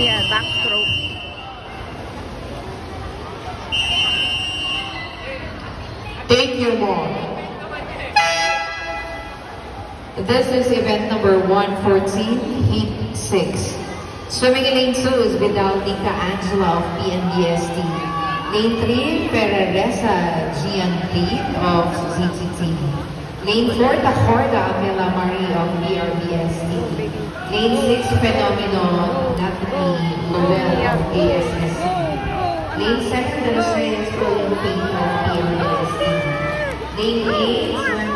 Yeah, backstroke. Take your ball. This is event number 114, Heat 6. Swimming in lane 2 is Vidalnica Angela of PNBST. Lane 3, Pereresa Gianti of ZTT. Lane 4, Tahorda Amela Marie of BRBST. Lane 6, Fenomeno Natalie Lowell of ASSC. Lane 7, the Reyes Pauline Payne of PRBST. Lane 8,